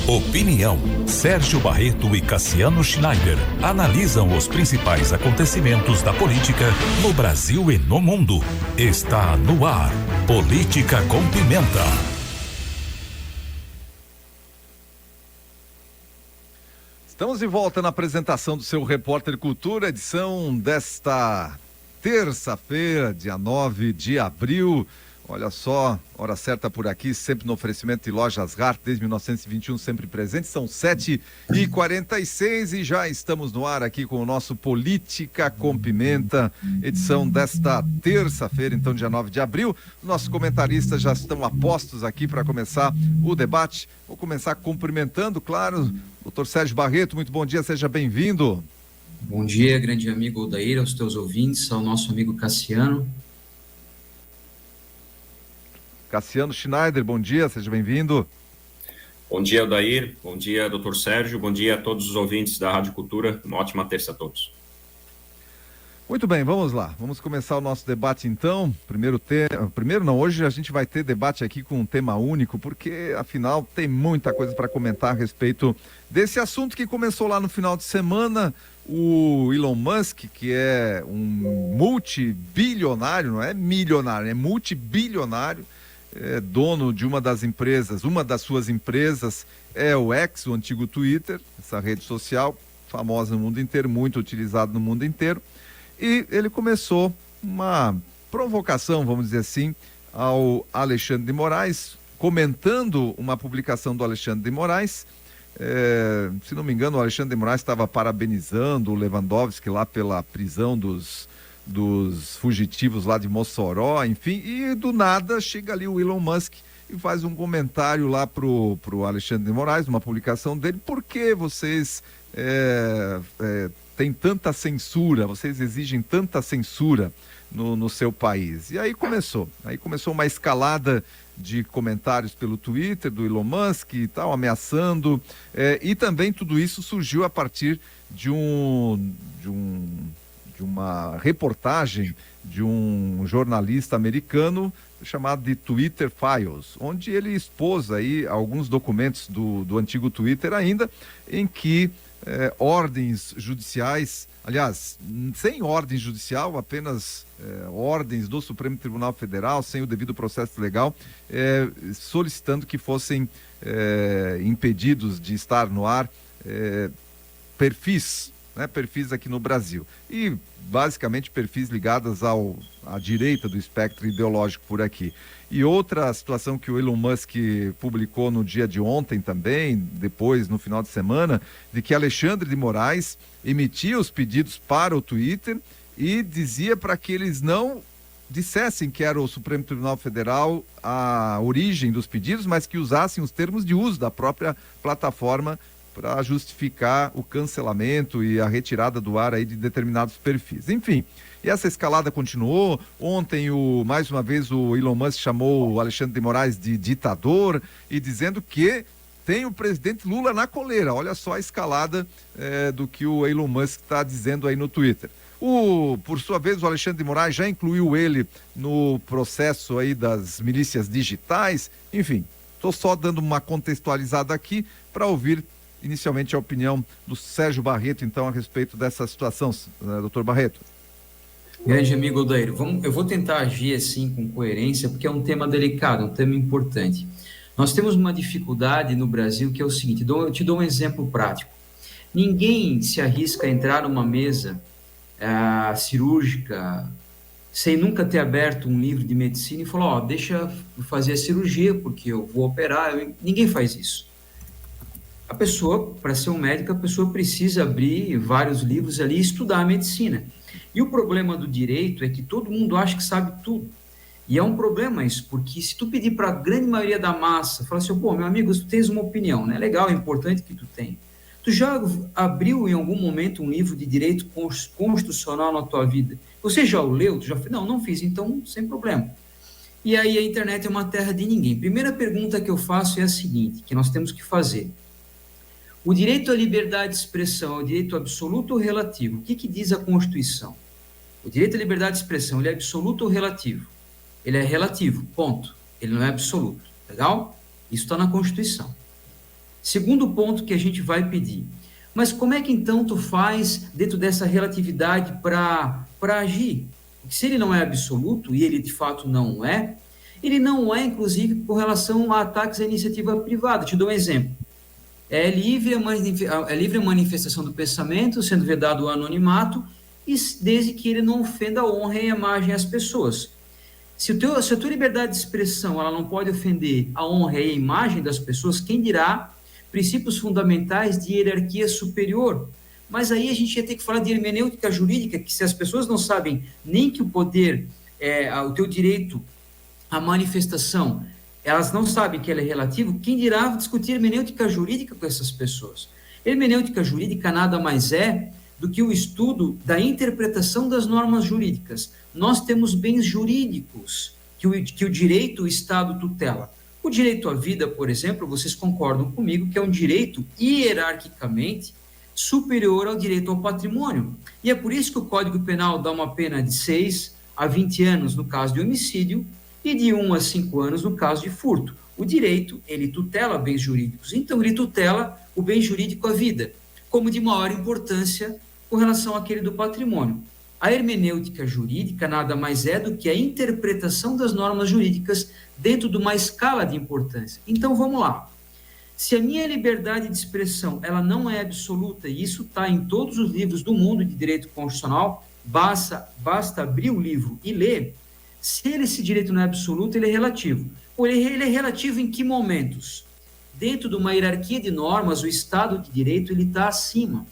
Opinião. Sérgio Barreto e Cassiano Schneider analisam os principais acontecimentos da política no Brasil e no mundo. Está no ar. Política com Pimenta. Estamos de volta na apresentação do seu Repórter Cultura, edição desta terça-feira, dia 9 de abril. Olha só, hora certa por aqui, sempre no oferecimento de Lojas Hart, desde 1921, sempre presente. São 7h46 e já estamos no ar aqui com o nosso Política com Pimenta, edição desta terça-feira, então dia 9 de abril. Nossos comentaristas já estão a postos aqui para começar o debate. Vou começar cumprimentando, claro, doutor Sérgio Barreto, muito bom dia, seja bem-vindo. Bom dia, grande amigo Odair, aos teus ouvintes, ao nosso amigo Cassiano. Cassiano Schneider, bom dia, seja bem-vindo. Bom dia, Odair, bom dia, doutor Sérgio, bom dia a todos os ouvintes da Rádio Cultura, uma ótima terça a todos. Muito bem, vamos lá, vamos começar o nosso debate então. Hoje a gente vai ter debate aqui com um tema único, porque afinal tem muita coisa para comentar a respeito desse assunto que começou lá no final de semana. O Elon Musk, que é um multibilionário, não é milionário, é multibilionário, é dono de uma das suas empresas é o X, o antigo Twitter, essa rede social famosa no mundo inteiro, muito utilizada no mundo inteiro, e ele começou uma provocação, vamos dizer assim, ao Alexandre de Moraes, comentando uma publicação do Alexandre de Moraes. Se não me engano, o Alexandre de Moraes estava parabenizando o Lewandowski lá pela prisão dos fugitivos lá de Mossoró, enfim, e do nada chega ali o Elon Musk e faz um comentário lá pro Alexandre de Moraes, numa publicação dele: por que vocês têm tanta censura, vocês exigem tanta censura no seu país? E aí começou uma escalada de comentários pelo Twitter do Elon Musk e tal, ameaçando, e também tudo isso surgiu a partir de uma reportagem de um jornalista americano chamado de Twitter Files, onde ele expôs aí alguns documentos do antigo Twitter ainda, em que ordens judiciais, aliás, sem ordem judicial, apenas ordens do Supremo Tribunal Federal, sem o devido processo legal, solicitando que fossem impedidos de estar no ar perfis aqui no Brasil, e basicamente perfis ligados à direita do espectro ideológico por aqui. E outra situação que o Elon Musk publicou no dia de ontem também, depois no final de semana, de que Alexandre de Moraes emitia os pedidos para o Twitter e dizia para que eles não dissessem que era o Supremo Tribunal Federal a origem dos pedidos, mas que usassem os termos de uso da própria plataforma para justificar o cancelamento e a retirada do ar aí de determinados perfis. Enfim, e essa escalada continuou. Ontem, mais uma vez, o Elon Musk chamou o Alexandre de Moraes de ditador e dizendo que tem o presidente Lula na coleira. Olha só a escalada do que o Elon Musk está dizendo aí no Twitter. Por sua vez, o Alexandre de Moraes já incluiu ele no processo aí das milícias digitais. Enfim, estou só dando uma contextualizada aqui para ouvir inicialmente a opinião do Sérgio Barreto, então, a respeito dessa situação, doutor Barreto. Grande amigo Odair, eu vou tentar agir assim com coerência, porque é um tema delicado, um tema importante. Nós temos uma dificuldade no Brasil que é o seguinte: eu te dou um exemplo prático. Ninguém se arrisca a entrar numa mesa cirúrgica sem nunca ter aberto um livro de medicina e falar: deixa eu fazer a cirurgia porque eu vou operar. Ninguém faz isso. A pessoa, para ser um médico, a pessoa precisa abrir vários livros ali e estudar a medicina. E o problema do direito é que todo mundo acha que sabe tudo. E é um problema isso, porque se tu pedir para a grande maioria da massa, falar assim: meu amigo, tu tens uma opinião, né? Legal, é importante que tu tenha. Tu já abriu em algum momento um livro de direito constitucional na tua vida? Você já o leu? Tu já fez? Não fiz, então sem problema. E aí a internet é uma terra de ninguém. Primeira pergunta que eu faço é a seguinte, que nós temos que fazer: o direito à liberdade de expressão é o direito absoluto ou relativo? O que diz a Constituição? O direito à liberdade de expressão, ele é absoluto ou relativo? Ele é relativo, ponto. Ele não é absoluto, legal? Isso está na Constituição. Segundo ponto que a gente vai pedir. Mas como é que então tu faz dentro dessa relatividade para agir? Porque se ele não é absoluto, e ele de fato não é, ele não é, inclusive, com relação a ataques à iniciativa privada. Te dou um exemplo. É livre a manifestação do pensamento, sendo vedado o anonimato, e desde que ele não ofenda a honra e a imagem às pessoas. Se a tua liberdade de expressão ela não pode ofender a honra e a imagem das pessoas, quem dirá princípios fundamentais de hierarquia superior? Mas aí a gente ia ter que falar de hermenêutica jurídica, que se as pessoas não sabem nem que o poder, o teu direito à manifestação, elas não sabem que ele é relativo, quem dirá discutir hermenêutica jurídica com essas pessoas? Hermenêutica jurídica nada mais é do que o estudo da interpretação das normas jurídicas. Nós temos bens jurídicos que o direito, o Estado tutela. O direito à vida, por exemplo, vocês concordam comigo que é um direito hierarquicamente superior ao direito ao patrimônio. E é por isso que o Código Penal dá uma pena de 6 a 20 anos no caso de homicídio e de 1 a 5 anos no caso de furto. O direito, ele tutela bens jurídicos, então ele tutela o bem jurídico à vida, como de maior importância com relação àquele do patrimônio. A hermenêutica jurídica nada mais é do que a interpretação das normas jurídicas dentro de uma escala de importância. Então, vamos lá. Se a minha liberdade de expressão ela não é absoluta, e isso está em todos os livros do mundo de direito constitucional, basta abrir o livro e ler. Se esse direito não é absoluto, ele é relativo. Ele é relativo em que momentos? Dentro de uma hierarquia de normas, o Estado de Direito ele está acima.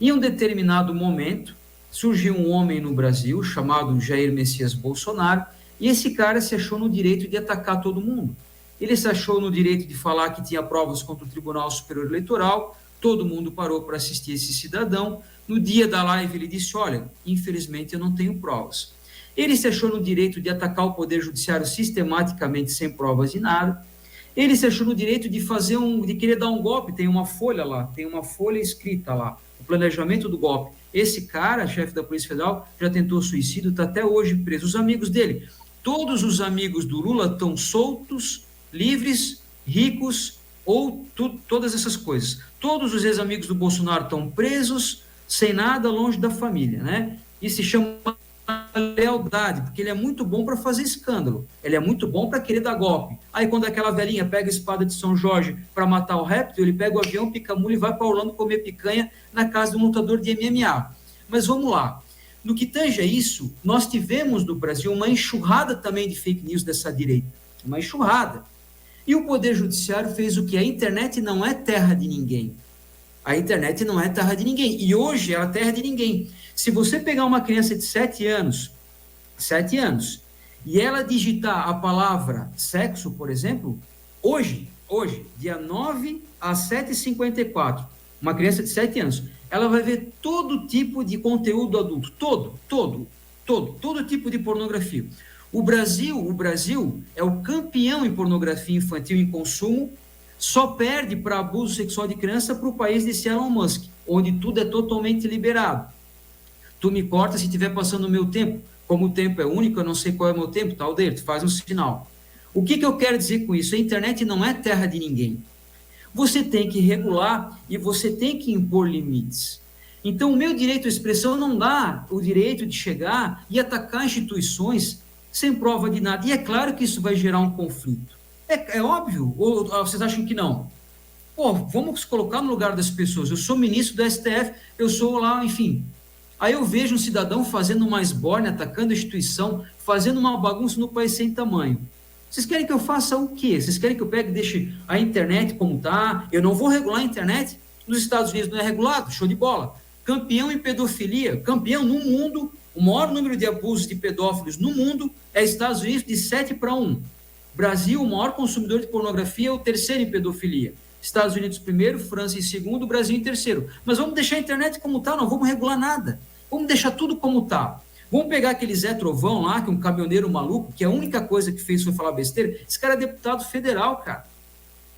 Em um determinado momento, surgiu um homem no Brasil chamado Jair Messias Bolsonaro, e esse cara se achou no direito de atacar todo mundo. Ele se achou no direito de falar que tinha provas contra o Tribunal Superior Eleitoral, todo mundo parou para assistir esse cidadão. No dia da live ele disse, olha, infelizmente eu não tenho provas. Ele se achou no direito de atacar o Poder Judiciário sistematicamente sem provas de nada. Ele se achou no direito de de querer dar um golpe, tem uma folha lá, tem uma folha escrita lá, o planejamento do golpe. Esse cara, chefe da Polícia Federal, já tentou suicídio, está até hoje preso. Os amigos dele, todos os amigos do Lula estão soltos, livres, ricos, ou todas essas coisas. Todos os ex-amigos do Bolsonaro estão presos, sem nada, longe da família, né? E se chama lealdade, porque ele é muito bom para fazer escândalo, ele é muito bom para querer dar golpe. Aí quando aquela velhinha pega a espada de São Jorge para matar o réptil, ele pega o avião, pica a mula e vai para Orlando comer picanha na casa de um lutador de MMA. Mas vamos lá, no que tange a isso, nós tivemos no Brasil uma enxurrada também de fake news dessa direita, uma enxurrada. E o Poder Judiciário fez o que? A internet não é terra de ninguém. A internet não é terra de ninguém. E hoje ela é terra de ninguém. Se você pegar uma criança de 7 anos, e ela digitar a palavra sexo, por exemplo, hoje, dia 9 às 7h54, uma criança de 7 anos, ela vai ver todo tipo de conteúdo adulto, todo tipo de pornografia. O Brasil é o campeão em pornografia infantil em consumo, só perde para abuso sexual de criança para o país de Elon Musk, onde tudo é totalmente liberado. Tu me corta se estiver passando o meu tempo. Como o tempo é único, eu não sei qual é o meu tempo, tá, Aldeir? Tu faz um sinal. O que eu quero dizer com isso? A internet não é terra de ninguém. Você tem que regular e você tem que impor limites. Então, o meu direito à expressão não dá o direito de chegar e atacar instituições sem prova de nada. E é claro que isso vai gerar um conflito. É óbvio? Ou vocês acham que não? Pô, vamos colocar no lugar das pessoas. Eu sou ministro do STF, eu sou lá, enfim. Aí eu vejo um cidadão fazendo uma esbórnia, atacando a instituição, fazendo uma bagunça no país sem tamanho. Vocês querem que eu faça o quê? Vocês querem que eu pegue e deixe a internet como está? Eu não vou regular a internet? Nos Estados Unidos não é regulado? Show de bola. Campeão em pedofilia, campeão no mundo, o maior número de abusos de pedófilos no mundo é Estados Unidos de 7-1. Brasil, o maior consumidor de pornografia, é o terceiro em pedofilia. Estados Unidos primeiro, França em segundo, Brasil em terceiro. Mas vamos deixar a internet como está, não vamos regular nada. Vamos deixar tudo como está. Vamos pegar aquele Zé Trovão lá, que é um caminhoneiro maluco, que a única coisa que fez foi falar besteira. Esse cara é deputado federal, cara.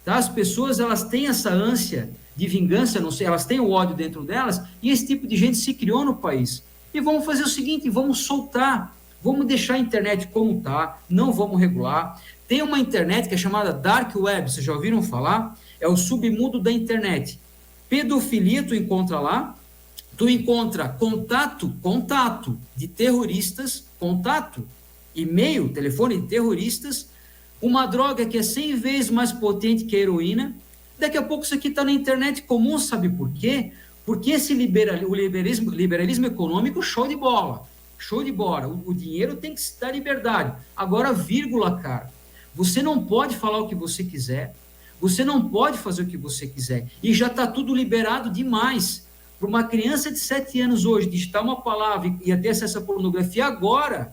Tá? As pessoas, elas têm essa ânsia de vingança, não sei, elas têm o ódio dentro delas, e esse tipo de gente se criou no país. E vamos fazer o seguinte, vamos soltar, vamos deixar a internet como está, não vamos regular. Tem uma internet que é chamada Dark Web, vocês já ouviram falar? É o submundo da internet. Pedofilia tu encontra lá, tu encontra contato de terroristas, e-mail, telefone de terroristas, uma droga que é 100 vezes mais potente que a heroína. Daqui a pouco isso aqui está na internet comum, sabe por quê? Porque esse liberalismo econômico, show de bola. O dinheiro tem que se dar liberdade. Agora, vírgula, cara. Você não pode falar o que você quiser, você não pode fazer o que você quiser. E já está tudo liberado demais. Para uma criança de 7 anos hoje digitar uma palavra e ter acesso à pornografia agora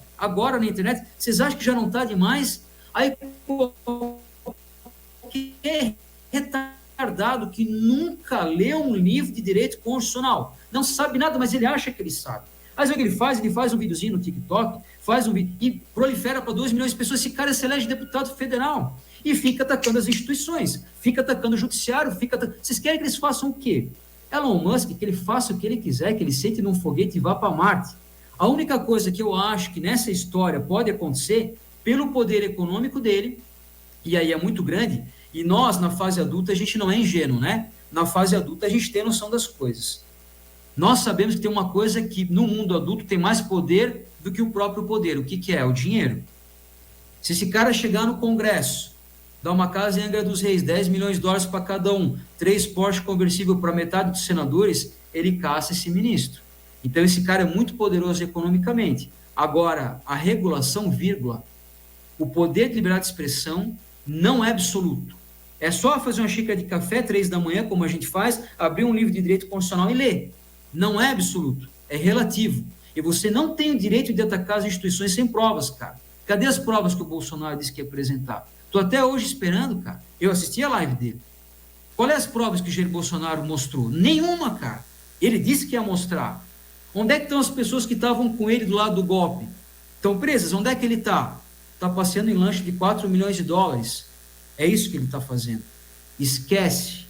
na internet, vocês acham que já não está demais? Aí, qualquer retardado que nunca leu um livro de direito constitucional, não sabe nada, mas ele acha que ele sabe. Mas o que ele faz? Ele faz um videozinho no TikTok, e prolifera para 2 milhões de pessoas. Esse cara se elege deputado federal e fica atacando as instituições, fica atacando o judiciário, Vocês querem que eles façam o quê? Elon Musk, que ele faça o que ele quiser, que ele sente num foguete e vá para Marte. A única coisa que eu acho que nessa história pode acontecer, pelo poder econômico dele, e aí é muito grande, e nós, na fase adulta, a gente não é ingênuo, né? Na fase adulta, a gente tem noção das coisas. Nós sabemos que tem uma coisa que, no mundo adulto, tem mais poder do que o próprio poder. O que é? O dinheiro. Se esse cara chegar no Congresso, dar uma casa em Angra dos Reis, 10 milhões de dólares para cada um, 3 Porsche conversível para metade dos senadores, ele caça esse ministro. Então, esse cara é muito poderoso economicamente. Agora, a regulação, vírgula, o poder de liberdade de expressão não é absoluto. É só fazer uma xícara de café, 3 da manhã, como a gente faz, abrir um livro de direito constitucional e ler. Não é absoluto, é relativo. E você não tem o direito de atacar as instituições sem provas, cara. Cadê as provas que o Bolsonaro disse que ia apresentar? Estou até hoje esperando, cara. Eu assisti a live dele. Qual é as provas que o Jair Bolsonaro mostrou? Nenhuma, cara. Ele disse que ia mostrar. Onde é que estão as pessoas que estavam com ele do lado do golpe? Estão presas? Onde é que ele está? Está passeando em lanche de 4 milhões de dólares. É isso que ele está fazendo. Esquece.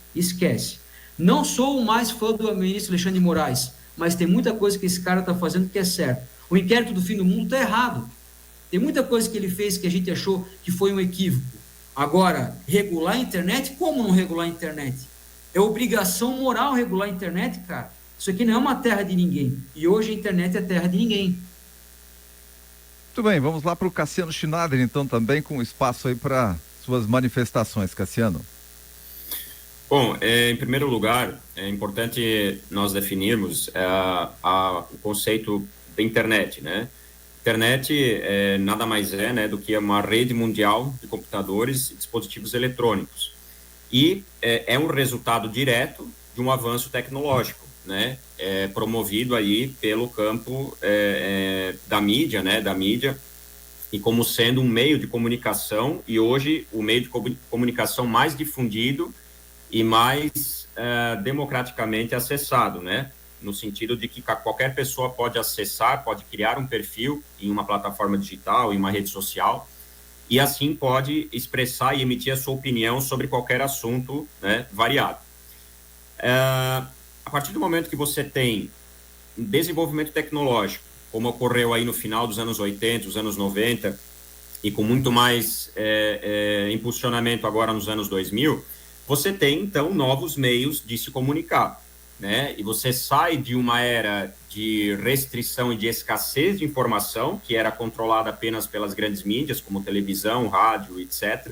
Não sou o mais fã do ministro Alexandre de Moraes, mas tem muita coisa que esse cara está fazendo que é certo. O inquérito do fim do mundo está errado. Tem muita coisa que ele fez que a gente achou que foi um equívoco. Agora, regular a internet? Como não regular a internet? É obrigação moral regular a internet, cara. Isso aqui não é uma terra de ninguém. E hoje a internet é terra de ninguém. Muito bem, vamos lá para o Cassiano Schneider, então, também com espaço aí para suas manifestações, Cassiano. Bom, em primeiro lugar, é importante nós definirmos o conceito da internet, né? Internet nada mais é, né, do que uma rede mundial de computadores e dispositivos eletrônicos. E é um resultado direto de um avanço tecnológico, né? Promovido aí pelo campo da mídia, né? Da mídia, e como sendo um meio de comunicação, e hoje o meio de comunicação mais difundido e mais democraticamente acessado, né? No sentido de que qualquer pessoa pode acessar, pode criar um perfil em uma plataforma digital, em uma rede social, e assim pode expressar e emitir a sua opinião sobre qualquer assunto, né, variado. A partir do momento que você tem um desenvolvimento tecnológico, como ocorreu aí no final dos anos 80, os anos 90, e com muito mais impulsionamento agora nos anos 2000, você tem, então, novos meios de se comunicar, né? E você sai de uma era de restrição e de escassez de informação, que era controlada apenas pelas grandes mídias, como televisão, rádio, etc.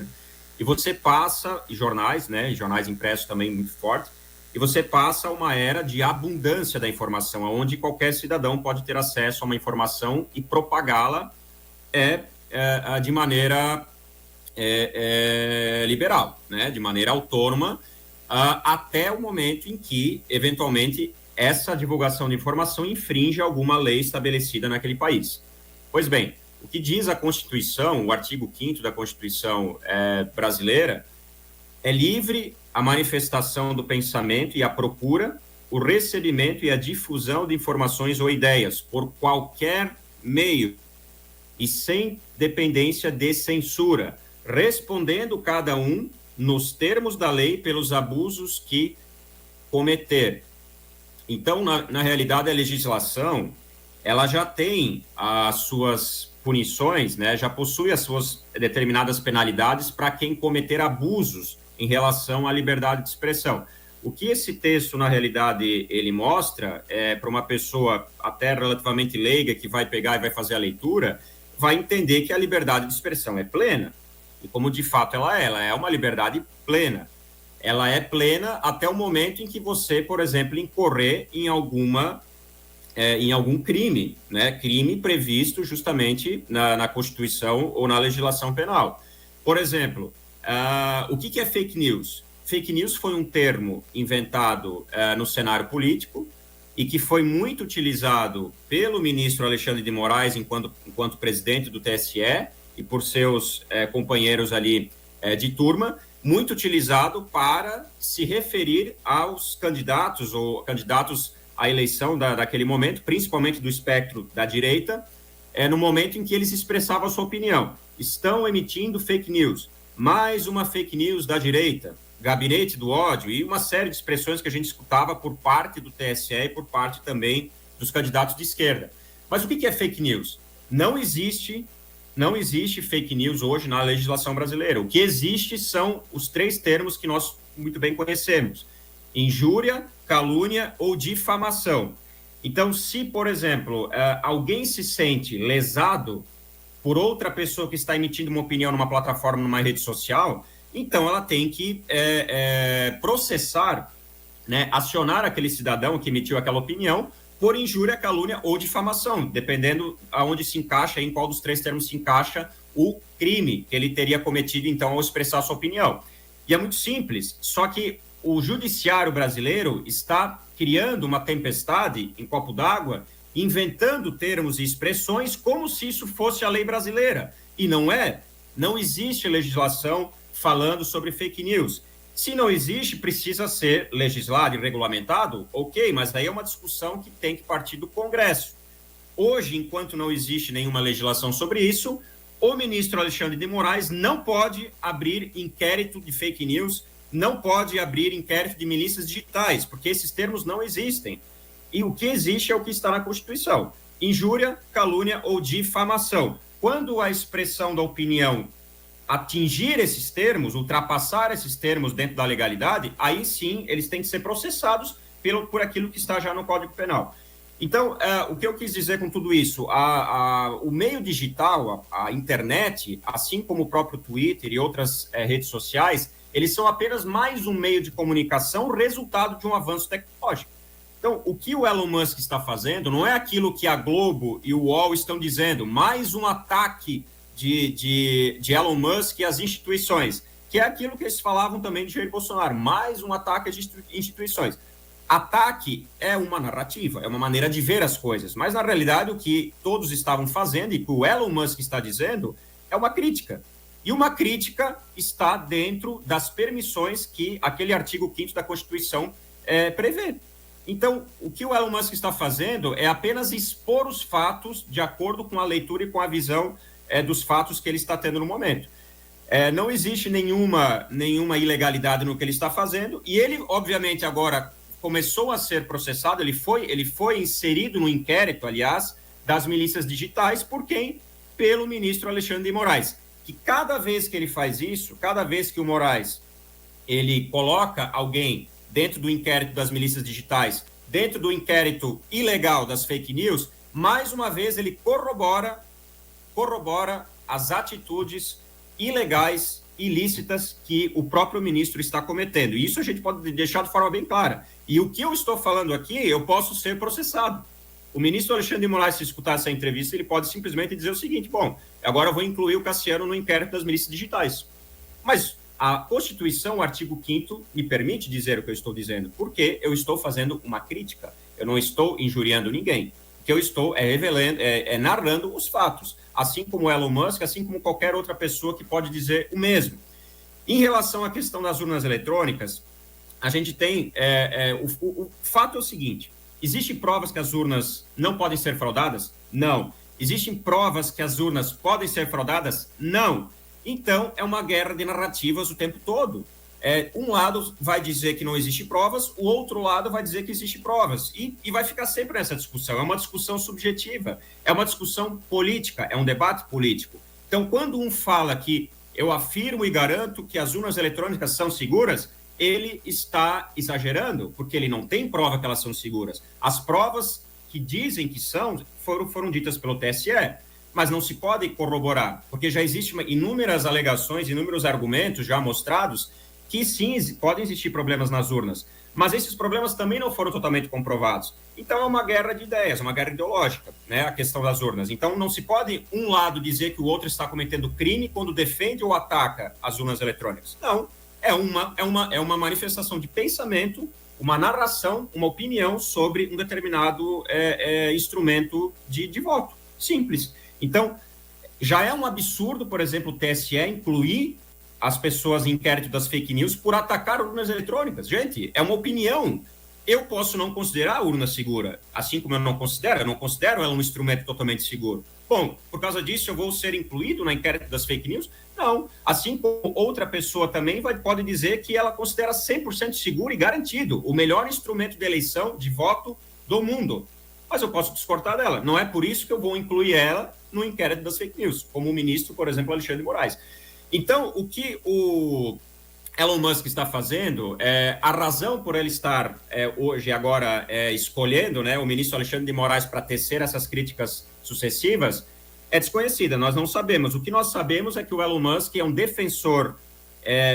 E você passa, e jornais, né? E jornais impressos também muito forte, e você passa a uma era de abundância da informação, onde qualquer cidadão pode ter acesso a uma informação e propagá-la de maneira liberal, né? De maneira autônoma, até o momento em que, eventualmente, essa divulgação de informação infringe alguma lei estabelecida naquele país. Pois bem, o que diz a Constituição, o artigo 5º da Constituição brasileira, é livre a manifestação do pensamento e a procura, o recebimento e a difusão de informações ou ideias por qualquer meio e sem dependência de censura, respondendo cada um nos termos da lei pelos abusos que cometer. Então, na realidade, a legislação, ela já tem as suas punições, né? Já possui as suas determinadas penalidades para quem cometer abusos em relação à liberdade de expressão. O que esse texto, na realidade, ele mostra, para uma pessoa até relativamente leiga, que vai pegar e vai fazer a leitura, vai entender que a liberdade de expressão é plena. E como de fato ela é uma liberdade plena. Ela é plena até o momento em que você, por exemplo, incorrer em algum crime, né? Crime previsto justamente na Constituição ou na legislação penal. Por exemplo, o que é fake news? Fake news foi um termo inventado no cenário político e que foi muito utilizado pelo ministro Alexandre de Moraes enquanto presidente do TSE e por seus companheiros ali de turma, muito utilizado para se referir aos candidatos ou candidatos à eleição daquele momento, principalmente do espectro da direita, no momento em que eles expressavam a sua opinião. Estão emitindo fake news, mais uma fake news da direita, gabinete do ódio e uma série de expressões que a gente escutava por parte do TSE e por parte também dos candidatos de esquerda. Mas o que é fake news? Não existe fake news hoje na legislação brasileira. O que existe são os 3 termos que nós muito bem conhecemos: injúria, calúnia ou difamação. Então, se, por exemplo, alguém se sente lesado por outra pessoa que está emitindo uma opinião numa plataforma, numa rede social, então ela tem que processar, né, acionar aquele cidadão que emitiu aquela opinião por injúria, calúnia ou difamação, dependendo aonde se encaixa, em qual dos 3 termos se encaixa o crime que ele teria cometido, então, ao expressar a sua opinião. E é muito simples, só que o judiciário brasileiro está criando uma tempestade em copo d'água, inventando termos e expressões como se isso fosse a lei brasileira. E não é. Não existe legislação falando sobre fake news. Se não existe, precisa ser legislado e regulamentado, ok, mas daí é uma discussão que tem que partir do Congresso. Hoje, enquanto não existe nenhuma legislação sobre isso, o ministro Alexandre de Moraes não pode abrir inquérito de fake news, não pode abrir inquérito de milícias digitais, porque esses termos não existem. E o que existe é o que está na Constituição: injúria, calúnia ou difamação. Quando a expressão da opinião atingir esses termos, ultrapassar esses termos dentro da legalidade, aí sim eles têm que ser processados por aquilo que está já no Código Penal. Então, o que eu quis dizer com tudo isso? O meio digital, a internet, assim como o próprio Twitter e outras redes sociais, eles são apenas mais um meio de comunicação resultado de um avanço tecnológico. Então, o que o Elon Musk está fazendo não é aquilo que a Globo e o UOL estão dizendo, mais um ataque de Elon Musk e as instituições, que é aquilo que eles falavam também de Jair Bolsonaro, mais um ataque às instituições. Ataque é uma narrativa, é uma maneira de ver as coisas, mas na realidade o que todos estavam fazendo e que o Elon Musk está dizendo é uma crítica. E uma crítica está dentro das permissões que aquele artigo 5º da Constituição prevê. Então, o que o Elon Musk está fazendo é apenas expor os fatos de acordo com a leitura e com a visão dos fatos que ele está tendo no momento. Não existe nenhuma ilegalidade no que ele está fazendo, e ele, obviamente, agora começou a ser processado, ele foi inserido no inquérito, aliás, das milícias digitais, por quem? Pelo ministro Alexandre de Moraes, que cada vez que ele faz isso, cada vez que o Moraes ele coloca alguém dentro do inquérito das milícias digitais, dentro do inquérito ilegal das fake news, mais uma vez ele corrobora as atitudes ilegais, ilícitas que o próprio ministro está cometendo. E isso a gente pode deixar de forma bem clara. E o que eu estou falando aqui, eu posso ser processado. O ministro Alexandre de Moraes, se escutar essa entrevista, ele pode simplesmente dizer o seguinte: bom, agora eu vou incluir o Cassiano no inquérito das milícias digitais. Mas a Constituição, o artigo 5º, me permite dizer o que eu estou dizendo, porque eu estou fazendo uma crítica, eu não estou injuriando ninguém. O que eu estou narrando os fatos, assim como Elon Musk, assim como qualquer outra pessoa que pode dizer o mesmo. Em relação à questão das urnas eletrônicas, a gente tem... o fato é o seguinte: existem provas que as urnas não podem ser fraudadas? Não. Existem provas que as urnas podem ser fraudadas? Não. Então, é uma guerra de narrativas o tempo todo. Um lado vai dizer que não existe provas, o outro lado vai dizer que existe provas. E vai ficar sempre nessa discussão. É uma discussão subjetiva, é uma discussão política, é um debate político. Então, quando um fala que eu afirmo e garanto que as urnas eletrônicas são seguras, ele está exagerando, porque ele não tem prova que elas são seguras. As provas que dizem que são, foram ditas pelo TSE, mas não se pode corroborar, porque já existem inúmeras alegações, inúmeros argumentos já mostrados que sim, podem existir problemas nas urnas, mas esses problemas também não foram totalmente comprovados. Então é uma guerra de ideias, uma guerra ideológica, né, a questão das urnas. Então não se pode um lado dizer que o outro está cometendo crime quando defende ou ataca as urnas eletrônicas. Não, é uma manifestação de pensamento, uma narração, uma opinião sobre um determinado instrumento de voto. Simples. Então, já é um absurdo, por exemplo, o TSE incluir as pessoas em inquérito das fake news por atacar urnas eletrônicas. Gente, é uma opinião. Eu posso não considerar a urna segura, assim como eu não considero ela um instrumento totalmente seguro. Bom, por causa disso eu vou ser incluído na inquérito das fake news? Não. Assim como outra pessoa também pode dizer que ela considera 100% seguro e garantido o melhor instrumento de eleição, de voto do mundo. Mas eu posso discordar dela. Não é por isso que eu vou incluir ela no inquérito das fake news, como o ministro, por exemplo, Alexandre de Moraes. Então, o que o Elon Musk está fazendo, a razão por ele estar hoje, agora, escolhendo, né, o ministro Alexandre de Moraes para tecer essas críticas sucessivas, é desconhecida, nós não sabemos. O que nós sabemos é que o Elon Musk é um defensor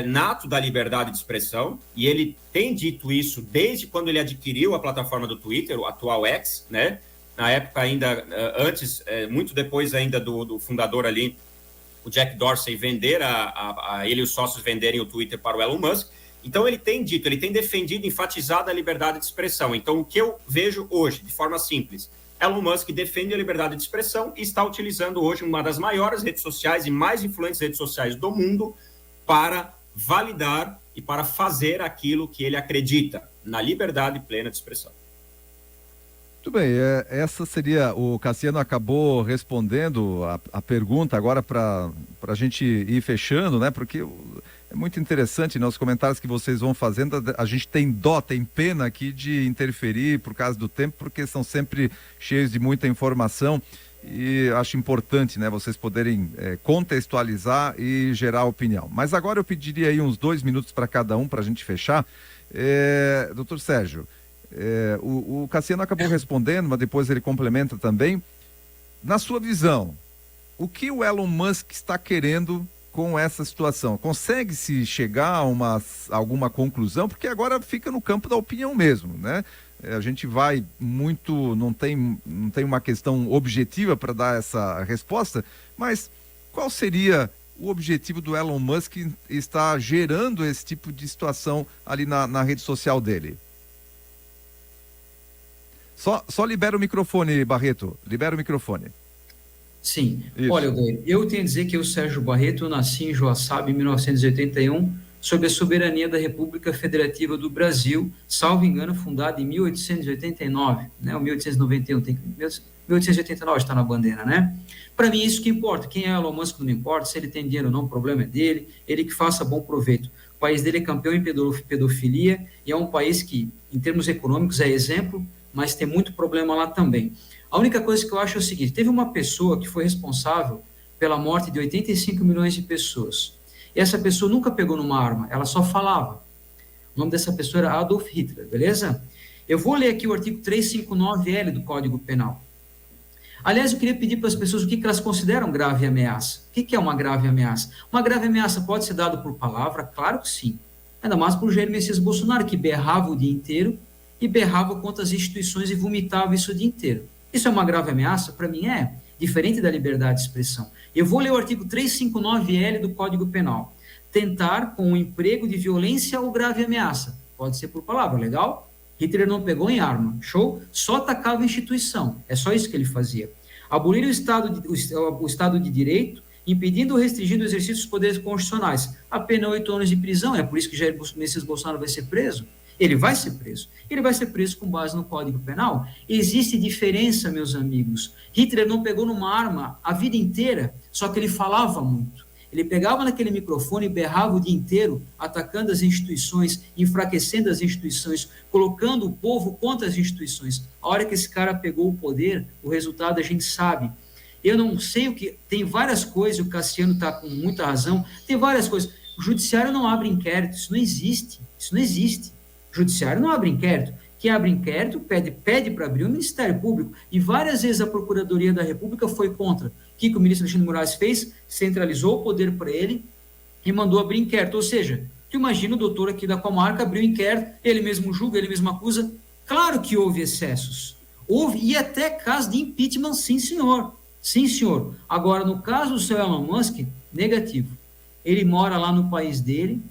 nato da liberdade de expressão, e ele tem dito isso desde quando ele adquiriu a plataforma do Twitter, o atual X, né, na época ainda, antes, muito depois ainda do fundador ali, o Jack Dorsey vender, ele e os sócios venderem o Twitter para o Elon Musk. Então ele tem dito, ele tem defendido, enfatizado a liberdade de expressão. Então o que eu vejo hoje, de forma simples, Elon Musk defende a liberdade de expressão e está utilizando hoje uma das maiores redes sociais e mais influentes redes sociais do mundo para validar e para fazer aquilo que ele acredita, na liberdade plena de expressão. Muito bem, essa seria, o Cassiano acabou respondendo a pergunta agora para a gente ir fechando, né? Porque é muito interessante, né? Os comentários que vocês vão fazendo, a gente tem pena aqui de interferir por causa do tempo, porque são sempre cheios de muita informação e acho importante, né? Vocês poderem contextualizar e gerar opinião. Mas agora eu pediria aí uns 2 minutos para cada um para a gente fechar. Doutor Sérgio, o Cassiano acabou respondendo, mas depois ele complementa também. Na sua visão, o que o Elon Musk está querendo com essa situação? Consegue-se chegar a alguma conclusão? Porque agora fica no campo da opinião mesmo, né? A gente vai muito, não tem uma questão objetiva para dar essa resposta, mas qual seria o objetivo do Elon Musk estar gerando esse tipo de situação ali na rede social dele? Só libera o microfone, Barreto. Libera o microfone. Sim. Isso. Olha, eu tenho a dizer que eu, Sérgio Barreto, eu nasci em Joaçaba em 1981, sob a soberania da República Federativa do Brasil, salvo engano, fundada em 1889, né? Ou 1891, 1889 está na bandeira, né? Para mim, isso que importa. Quem é Elon Musk não importa, se ele tem dinheiro ou não, o problema é dele, ele que faça bom proveito. O país dele é campeão em pedofilia e é um país que, em termos econômicos, é exemplo, mas tem muito problema lá também. A única coisa que eu acho é o seguinte: teve uma pessoa que foi responsável pela morte de 85 milhões de pessoas. E essa pessoa nunca pegou numa arma, ela só falava. O nome dessa pessoa era Adolf Hitler, beleza? Eu vou ler aqui o artigo 359L do Código Penal. Aliás, eu queria pedir para as pessoas o que elas consideram grave ameaça. O que é uma grave ameaça? Uma grave ameaça pode ser dada por palavra? Claro que sim. Ainda mais por Jair Messias Bolsonaro, que berrava o dia inteiro e berrava contra as instituições e vomitava isso o dia inteiro. Isso é uma grave ameaça? Para mim é, diferente da liberdade de expressão. Eu vou ler o artigo 359L do Código Penal. Tentar com o emprego de violência ou grave ameaça. Pode ser por palavra, legal? Hitler não pegou em arma, show? Só atacava a instituição, é só isso que ele fazia. Abolir o Estado de Direito, impedindo ou restringindo o exercício dos poderes constitucionais. A pena é 8 anos de prisão, é por isso que Jair Messias Bolsonaro vai ser preso. Ele vai ser preso. Ele vai ser preso com base no Código Penal. Existe diferença, meus amigos. Hitler não pegou numa arma a vida inteira, só que ele falava muito. Ele pegava naquele microfone e berrava o dia inteiro, atacando as instituições, enfraquecendo as instituições, colocando o povo contra as instituições. A hora que esse cara pegou o poder, o resultado a gente sabe. Eu não sei o que... Tem várias coisas, o Cassiano está com muita razão, tem várias coisas. O judiciário não abre inquérito, isso não existe. Isso não existe. O judiciário não abre inquérito. Quem abre inquérito pede para abrir o Ministério Público. E várias vezes a Procuradoria da República foi contra. O que o ministro Alexandre de Moraes fez? Centralizou o poder para ele e mandou abrir inquérito. Ou seja, tu imagina o doutor aqui da comarca abriu inquérito, ele mesmo julga, ele mesmo acusa. Claro que houve excessos. Houve, e até caso de impeachment, sim, senhor. Sim, senhor. Agora, no caso do seu Elon Musk, negativo. Ele mora lá no país dele,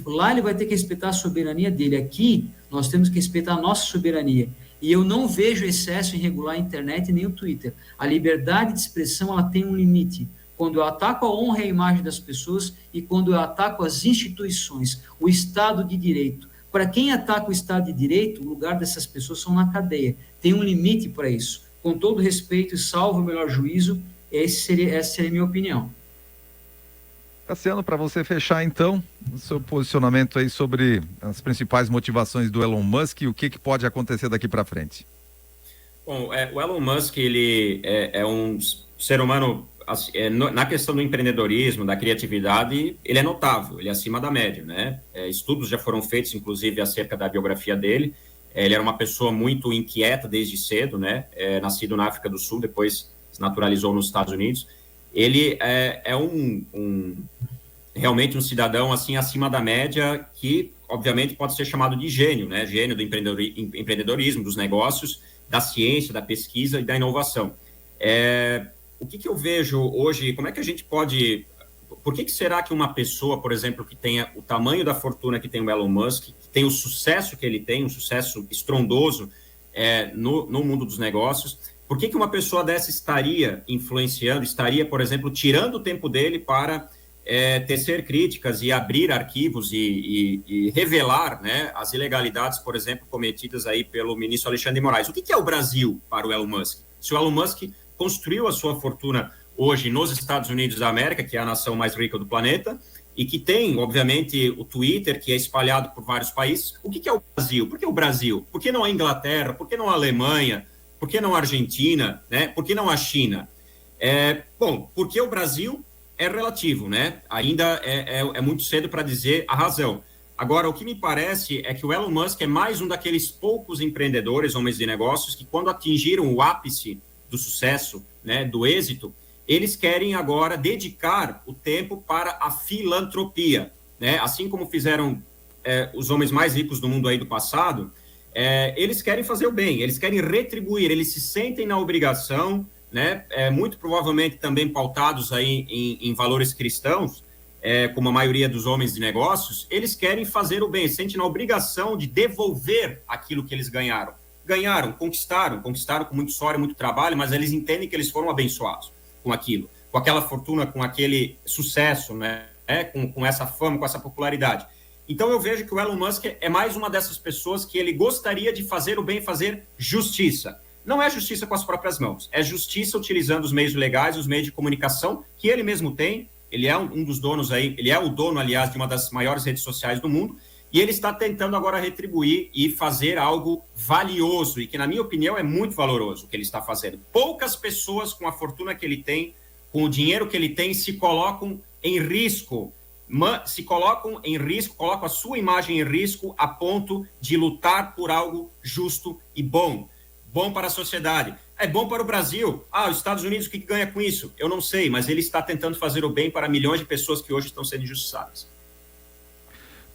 lá ele vai ter que respeitar a soberania dele. Aqui, nós temos que respeitar a nossa soberania. E eu não vejo excesso em regular a internet nem o Twitter. A liberdade de expressão, ela tem um limite. Quando eu ataco a honra e a imagem das pessoas e quando eu ataco as instituições, o Estado de Direito. Para quem ataca o Estado de Direito, o lugar dessas pessoas são na cadeia. Tem um limite para isso. Com todo respeito e salvo o melhor juízo, essa seria a minha opinião. Cassiano, para você fechar então, o seu posicionamento aí sobre as principais motivações do Elon Musk e o que pode acontecer daqui para frente. Bom, o Elon Musk, ele é um ser humano, na questão do empreendedorismo, da criatividade, ele é notável, ele é acima da média, né? Estudos já foram feitos, inclusive, acerca da biografia dele. Ele era uma pessoa muito inquieta desde cedo, né? Nascido na África do Sul, depois se naturalizou nos Estados Unidos. Ele é realmente um cidadão assim acima da média que, obviamente, pode ser chamado de gênio, né? Gênio do empreendedorismo, dos negócios, da ciência, da pesquisa e da inovação. O que eu vejo hoje, como é que a gente pode... Por que será que uma pessoa, por exemplo, que tenha o tamanho da fortuna que tem o Elon Musk, que tem o sucesso que ele tem, um sucesso estrondoso no mundo dos negócios, por que uma pessoa dessa estaria influenciando, estaria, por exemplo, tirando o tempo dele para tecer críticas e abrir arquivos e revelar, né, as ilegalidades, por exemplo, cometidas aí pelo ministro Alexandre de Moraes? O que é o Brasil para o Elon Musk? Se o Elon Musk construiu a sua fortuna hoje nos Estados Unidos da América, que é a nação mais rica do planeta, e que tem, obviamente, o Twitter, que é espalhado por vários países, o que é o Brasil? Por que o Brasil? Por que não a Inglaterra? Por que não a Alemanha? Por que não a Argentina? Né? Por que não a China? Bom, porque o Brasil é relativo, né? Ainda é muito cedo para dizer a razão. Agora, o que me parece é que o Elon Musk é mais um daqueles poucos empreendedores, homens de negócios, que quando atingiram o ápice do sucesso, né, do êxito, eles querem agora dedicar o tempo para a filantropia, né? Assim como fizeram os homens mais ricos do mundo aí do passado, eles querem fazer o bem, eles querem retribuir, eles se sentem na obrigação, né? Muito provavelmente também pautados aí em valores cristãos, como a maioria dos homens de negócios, eles querem fazer o bem, sentem na obrigação de devolver aquilo que eles ganharam. Conquistaram com muito suor e muito trabalho, mas eles entendem que eles foram abençoados com aquilo, com aquela fortuna, com aquele sucesso, né? Com essa fama, com essa popularidade. Então eu vejo que o Elon Musk é mais uma dessas pessoas que ele gostaria de fazer o bem, fazer justiça. Não é justiça com as próprias mãos, é justiça utilizando os meios legais, os meios de comunicação que ele mesmo tem. Ele é um dos donos aí, ele é o dono, aliás, de uma das maiores redes sociais do mundo, e ele está tentando agora retribuir e fazer algo valioso, e que, na minha opinião, é muito valoroso o que ele está fazendo. Poucas pessoas com a fortuna que ele tem, com o dinheiro que ele tem, se colocam em risco, colocam a sua imagem em risco a ponto de lutar por algo justo e bom. Bom para a sociedade. É bom para o Brasil. Os Estados Unidos, o que ganha com isso? Eu não sei, mas ele está tentando fazer o bem para milhões de pessoas que hoje estão sendo injustiçadas.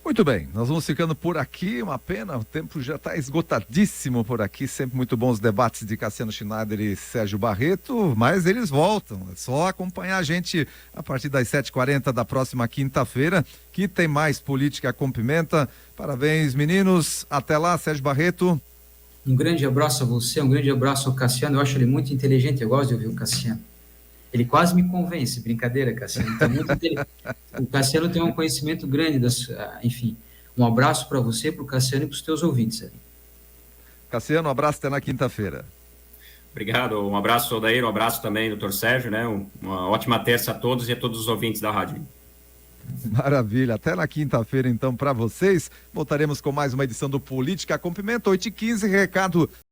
Muito bem, nós vamos ficando por aqui, uma pena, o tempo já está esgotadíssimo por aqui, sempre muito bons debates de Cassiano Schneider e Sérgio Barreto, mas eles voltam, é só acompanhar a gente a partir das 7h40 da próxima quinta-feira, que tem mais Política com Pimenta. Parabéns, meninos, até lá, Sérgio Barreto. Um grande abraço a você, um grande abraço ao Cassiano, eu acho ele muito inteligente, eu gosto de ouvir o Cassiano. Ele quase me convence, brincadeira, Cassiano. Tá muito o Cassiano tem um conhecimento grande, enfim. Um abraço para você, para o Cassiano e para os teus ouvintes. Ali. Cassiano, um abraço até na quinta-feira. Obrigado, um abraço, Odair, um abraço também, doutor Sérgio, né? Uma ótima terça a todos e a todos os ouvintes da rádio. Maravilha, até na quinta-feira então para vocês. Voltaremos com mais uma edição do Política com Pimenta, 8h15, recado